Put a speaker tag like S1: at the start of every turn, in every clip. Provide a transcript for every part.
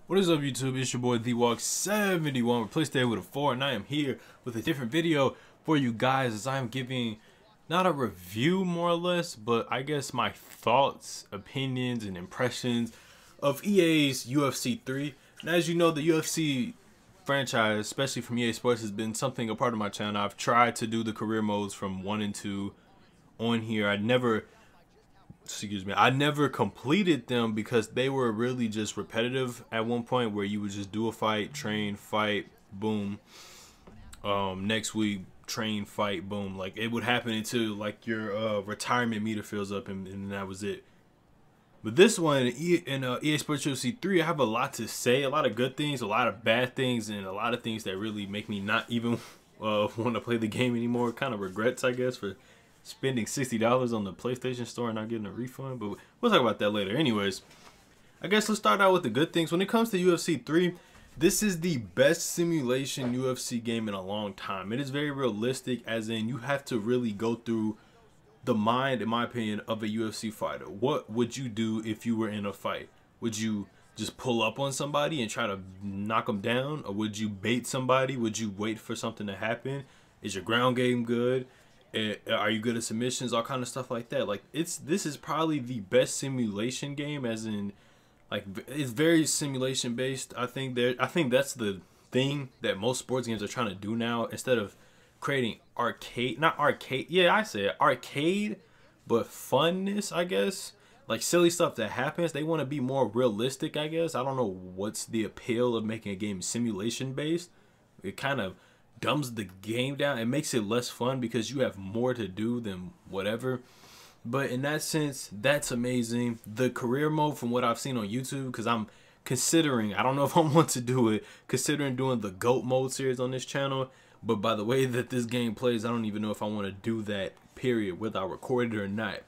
S1: What is up, YouTube? It's your boy TheWalk71. Replaced there with a 4, and I am here with a different video for you guys as I am giving not a review more or less, but I guess my thoughts, opinions, and impressions of EA's UFC 3. And as you know, the UFC franchise, especially from EA Sports, has been something a part of my channel. I've tried to do the career modes from 1 and 2 on here. I never completed them because they were really just repetitive at one point, where you would just do a fight, train, fight, boom. Next week, train, fight, boom. Like, it would happen until like your retirement meter fills up, and that was it. But this one, in EA Sports UFC 3, I have a lot to say, a lot of good things, a lot of bad things, and a lot of things that really make me not even want to play the game anymore. Kind of regrets, I guess, for spending $60 on the PlayStation Store and not getting a refund, but we'll talk about that later. Anyways, I guess let's start out with the good things. When it comes to UFC 3, this is the best simulation UFC game in a long time. It is very realistic, as in you have to really go through the mind, in my opinion, of a UFC fighter. What would you do if you were in a fight? Would you just pull up on somebody and try to knock them down? Or would you bait somebody? Would you wait for something to happen? Is your ground game good? Are you good at submissions? All kind of stuff like that. Like, this is probably the best simulation game, as in, like, it's very simulation based. I think that's the thing that most sports games are trying to do now. Instead of creating arcade, I say arcade, but funness, I guess. Like, silly stuff that happens. They want to be more realistic, I guess. I don't know what's the appeal of making a game simulation based. It kind of dumbs the game down. It makes it less fun because you have more to do than whatever. But in that sense, that's amazing. The career mode, from what I've seen on YouTube, because I'm considering, I don't know if I want to do it, considering doing the GOAT mode series on this channel. But by the way that this game plays, I don't even know if I want to do that, period, whether I record it or not.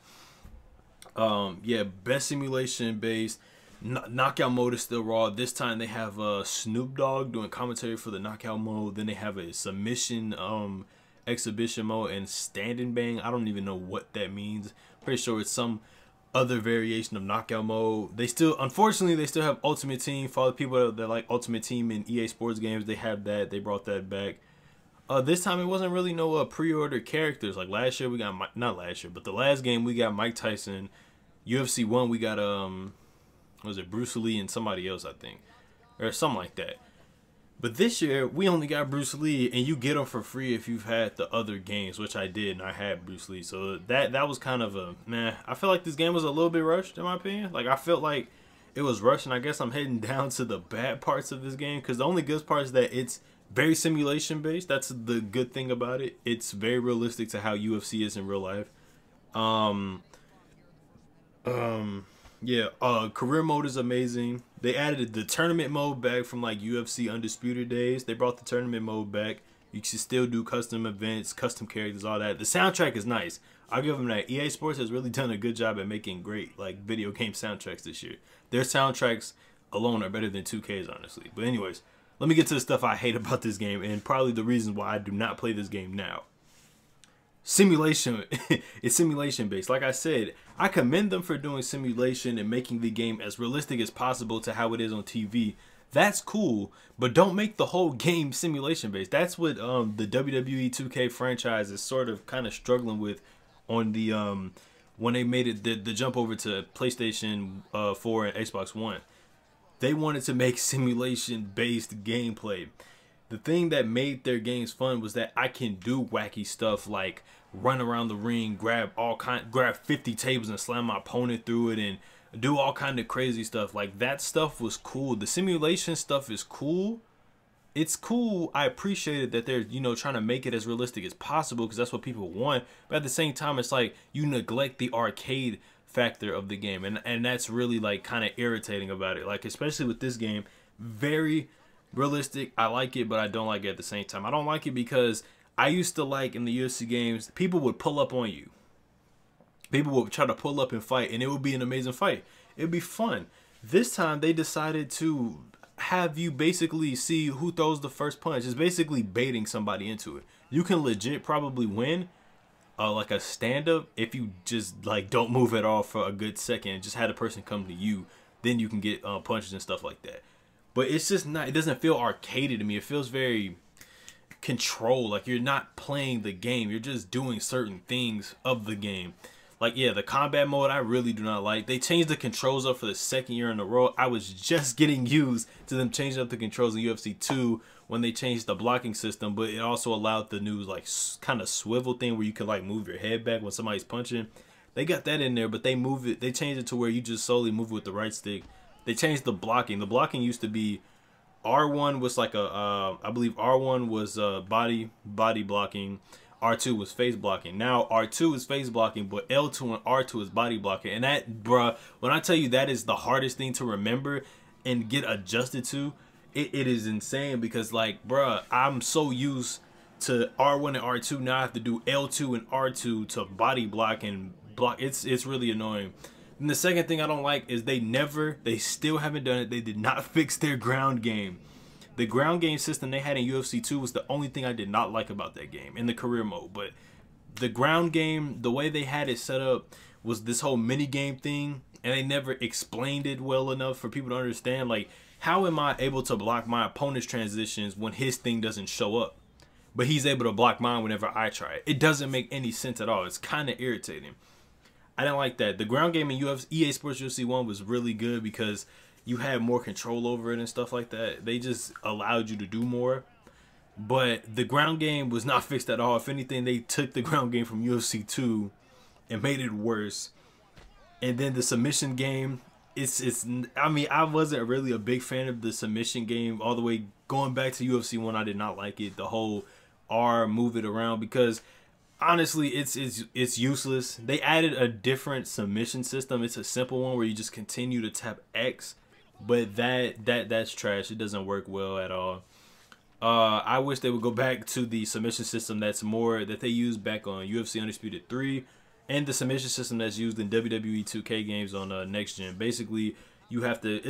S1: Yeah, best simulation based. Knockout mode is still raw. This time they have Snoop Dogg doing commentary for the knockout mode. Then they have a submission exhibition mode and stand and bang. I don't even know what that means. Pretty sure it's some other variation of knockout mode. They still, unfortunately, they still have Ultimate Team. For all the people that like Ultimate Team in EA Sports games, they have that. They brought that back. This time it wasn't really no pre-order characters. Like last year we got, not last year, but the last game we got Mike Tyson. UFC 1 we got was it Bruce Lee and somebody else, I think, or something like that. But this year we only got Bruce Lee, and you get them for free if you've had the other games, which I did, and I had Bruce Lee. So that was kind of a meh. I feel like this game was a little bit rushed, in my opinion. Like, I felt like it was rushed, and I guess I'm heading down to the bad parts of this game, because the only good part is that it's very simulation based. That's the good thing about it. It's very realistic to how UFC is in real life. Yeah, career mode is amazing. They added the tournament mode back from like UFC Undisputed days. They brought the tournament mode back. You can still do custom events, custom characters, all that. The soundtrack is nice. I'll give them that. EA Sports has really done a good job at making great like video game soundtracks this year. Their soundtracks alone are better than 2K's, honestly. But anyways, let me get to the stuff I hate about this game, and probably the reasons why I do not play this game now. Simulation. It's simulation based. Like I said, I commend them for doing simulation and making the game as realistic as possible to how it is on TV. That's cool, but don't make the whole game simulation based. That's what the WWE 2K franchise is sort of kind of struggling with on the when they made it the jump over to PlayStation 4 and Xbox One. They wanted to make simulation based gameplay. The thing that made their games fun was that I can do wacky stuff like run around the ring, grab 50 tables and slam my opponent through it, and do all kind of crazy stuff. Like, that stuff was cool. The simulation stuff is cool. It's cool. I appreciated that they're, you know, trying to make it as realistic as possible, because that's what people want. But at the same time, it's like you neglect the arcade factor of the game, and that's really like kind of irritating about it. Like, especially with this game, very realistic. I like it, but I don't like it at the same time. I don't like it because I used to like, in the UFC games, people would pull up on you. People would try to pull up and fight, and it would be an amazing fight. It would be fun. This time they decided to have you basically see who throws the first punch. It's basically baiting somebody into it. You can legit probably win like a stand-up if you just like don't move at all for a good second and just had a person come to you. Then you can get punches and stuff like that. but it's just not. It doesn't feel arcadey to me. It feels very controlled. Like you're not playing the game. You're just doing certain things of the game. Like, yeah, the combat mode I really do not like. They changed the controls up for the second year in a row. I was just getting used to them changing up the controls in UFC 2 when they changed the blocking system, but it also allowed the new like kind of swivel thing where you can like move your head back when somebody's punching. They got that in there, but they moved it. They changed it to where you just solely move with the right stick. They changed the blocking. The blocking used to be R1 was like a I believe R1 was body blocking. R2 was face blocking. Now R2 is face blocking, but L2 and R2 is body blocking. And that, bruh, when I tell you that is the hardest thing to remember and get adjusted to, it is insane because, like, bruh, I'm so used to R1 and R2. Now I have to do L2 and R2 to body block and block. It's really annoying. And the second thing I don't like is they still haven't done it. They did not fix their ground game. The ground game system they had in UFC 2 was the only thing I did not like about that game in the career mode. But the ground game, the way they had it set up was this whole mini game thing, and they never explained it well enough for people to understand. Like, how am I able to block my opponent's transitions when his thing doesn't show up, but he's able to block mine whenever I try it? It doesn't make any sense at all. It's kind of irritating. I didn't like that. The ground game in EA Sports UFC 1 was really good because you had more control over it and stuff like that. They just allowed you to do more. But the ground game was not fixed at all. If anything, they took the ground game from UFC 2 and made it worse. And then the submission game, I mean, I wasn't really a big fan of the submission game all the way going back to UFC 1. I did not like it. The whole R, move it around, because honestly, it's useless. They added a different submission system. It's a simple one where you just continue to tap X. But that's trash. It doesn't work well at all. I wish they would go back to the submission system that they used back on UFC Undisputed 3 and the submission system that's used in WWE 2K games on next gen. Basically, you have to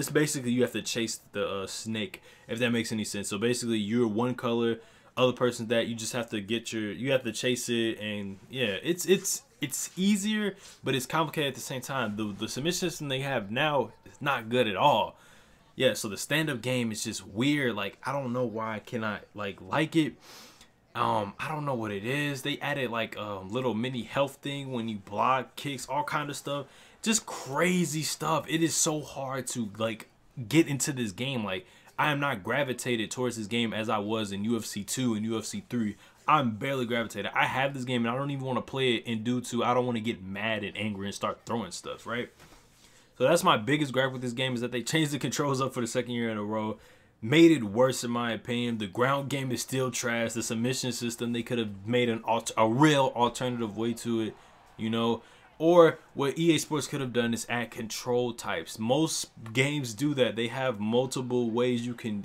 S1: chase the snake, if that makes any sense. So basically, you're one color, other person's that. You just have to you have to chase it, and yeah, it's easier, but it's complicated at the same time. The submission system they have now is not good at all. Yeah, so the stand-up game is just weird. Like, I don't know why I cannot like it. I don't know what it is. They added like a little mini health thing when you block, kicks, all kind of stuff. Just crazy stuff. It is so hard to like get into this game. Like, I am not gravitated towards this game as I was in UFC 2 and UFC 3. I'm barely gravitated. I have this game and I don't even want to play it, and due to I don't want to get mad and angry and start throwing stuff, right? So that's my biggest gripe with this game, is that they changed the controls up for the second year in a row. Made it worse in my opinion. The ground game is still trash. The submission system, they could have made a real alternative way to it, you know? Or what EA Sports could have done is add control types. Most games do that. They have multiple ways you can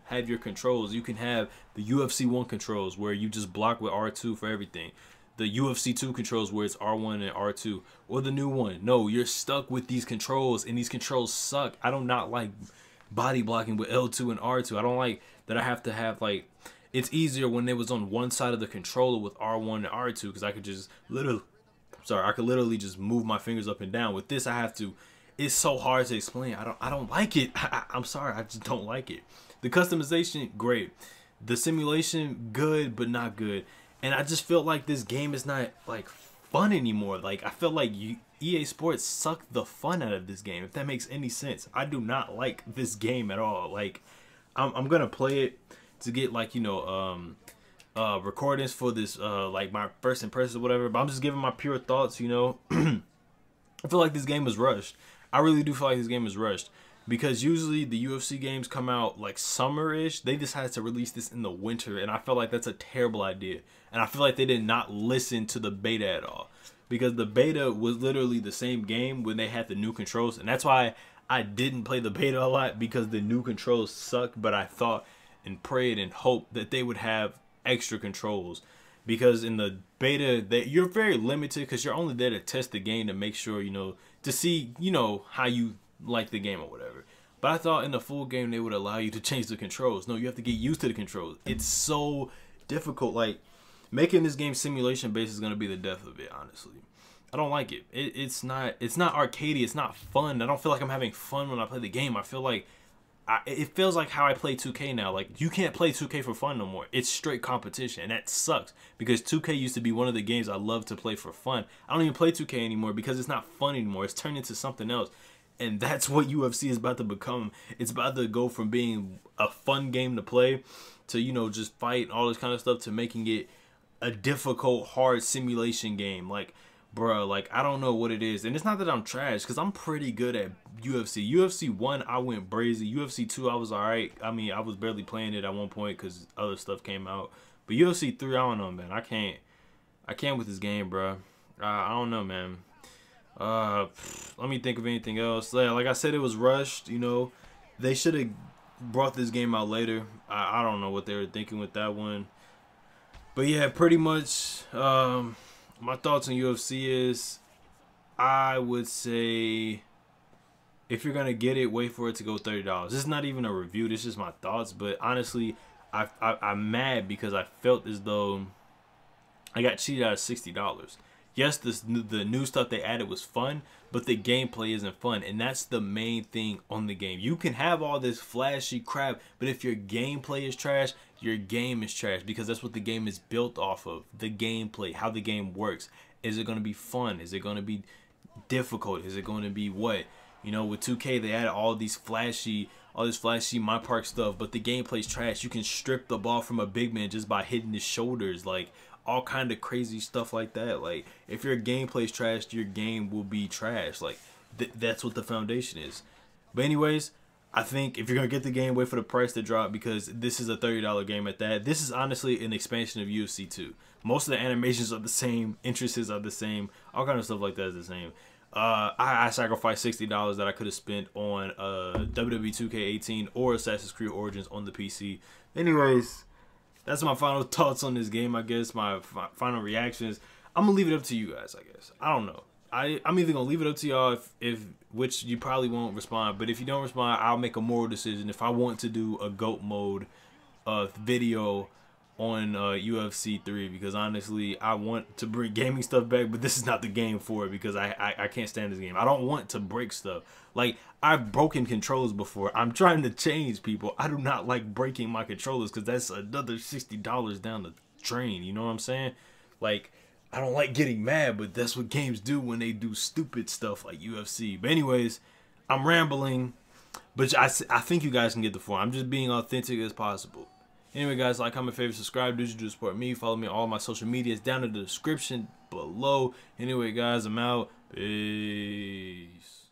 S1: have your controls. You can have the UFC 1 controls where you just block with R2 for everything. The UFC 2 controls where it's R1 and R2. Or the new one. No, you're stuck with these controls, and these controls suck. I do not like body blocking with L2 and R2. I don't like that I have to have, like, it's easier when it was on one side of the controller with R1 and R2, because I could just I could literally just move my fingers up and down. With this, I have to. It's so hard to explain. I don't like it. I'm sorry, I just don't like it. The customization, great. The simulation, good, but not good. And I just feel like this game is not like fun anymore. Like, I feel like EA Sports sucked the fun out of this game, if that makes any sense. I do not like this game at all. Like, I'm gonna play it to get, like, you know, recordings for this, like my first impressions or whatever, but I'm just giving my pure thoughts, you know. I feel like this game was rushed. I really do feel like this game is rushed, because usually the UFC games come out like summer-ish. They decided to release this in the winter, and I feel like that's a terrible idea. And I feel like they did not listen to the beta at all, because the beta was literally the same game when they had the new controls, and that's why I didn't play the beta a lot, because the new controls suck. But I thought and prayed and hoped that they would have extra controls, because in the beta that you're very limited, because you're only there to test the game to make sure, you know, to see, you know, how you like the game or whatever. But I thought in the full game they would allow you to change the controls. No, you have to get used to the controls. It's so difficult. Like, making this game simulation based is gonna be the death of it, honestly. I don't like it. It's not arcadey. It's not fun. I don't feel like I'm having fun when I play the game. I feel like it feels like how I play 2K now. Like, you can't play 2K for fun no more. It's straight competition, and that sucks because 2K used to be one of the games I love to play for fun. I don't even play 2K anymore because it's not fun anymore. It's turned into something else, and that's what UFC is about to become. It's about to go from being a fun game to play to, you know, just fight, all this kind of stuff, to making it a difficult, hard simulation game. Like, bro, like, I don't know what it is. And it's not that I'm trash, because I'm pretty good at UFC. UFC 1, I went brazy. UFC 2, I was alright. I mean, I was barely playing it at one point because other stuff came out. But UFC 3, I don't know, man. I can't with this game, bro. I don't know, man. Let me think of anything else. Like I said, it was rushed, you know. They should have brought this game out later. I don't know what they were thinking with that one. But yeah, pretty much, my thoughts on UFC is, I would say, if you're gonna get it, wait for it to go $30. This is not even a review. This is just my thoughts. But honestly, I'm mad because I felt as though I got cheated out of $60. Yes, the new stuff they added was fun, but the gameplay isn't fun, and that's the main thing on the game. You can have all this flashy crap, but if your gameplay is trash, your game is trash, because that's what the game is built off of. The gameplay, how the game works. Is it going to be fun? Is it going to be difficult? Is it going to be what? You know, with 2K, they added all this flashy My Park stuff, but the gameplay's trash. You can strip the ball from a big man just by hitting his shoulders, like all kind of crazy stuff like that. Like, if your gameplay's trash, your game will be trash. Like, that's what the foundation is. But anyways, I think if you're going to get the game, wait for the price to drop, because this is a $30 game at that. This is honestly an expansion of UFC 2. Most of the animations are the same. Interests are the same. All kind of stuff like that is the same. I sacrificed $60 that I could have spent on WWE 2K18 or Assassin's Creed Origins on the PC. Anyways, that's my final thoughts on this game, I guess. My final reactions. I'm going to leave it up to you guys, I guess. I don't know. I'm either going to leave it up to y'all, which you probably won't respond. But if you don't respond, I'll make a moral decision if I want to do a GOAT mode video on UFC 3. Because honestly, I want to bring gaming stuff back, but this is not the game for it, because I can't stand this game. I don't want to break stuff. Like, I've broken controllers before. I'm trying to change, people. I do not like breaking my controllers, because that's another $60 down the drain. You know what I'm saying? Like, I don't like getting mad, but that's what games do when they do stupid stuff like UFC. But anyways, I'm rambling, but I think you guys can get the point. I'm just being authentic as possible. Anyway, guys, like, comment, favorite, subscribe. Do what you do to support me. Follow me on all my social medias down in the description below. Anyway, guys, I'm out. Peace.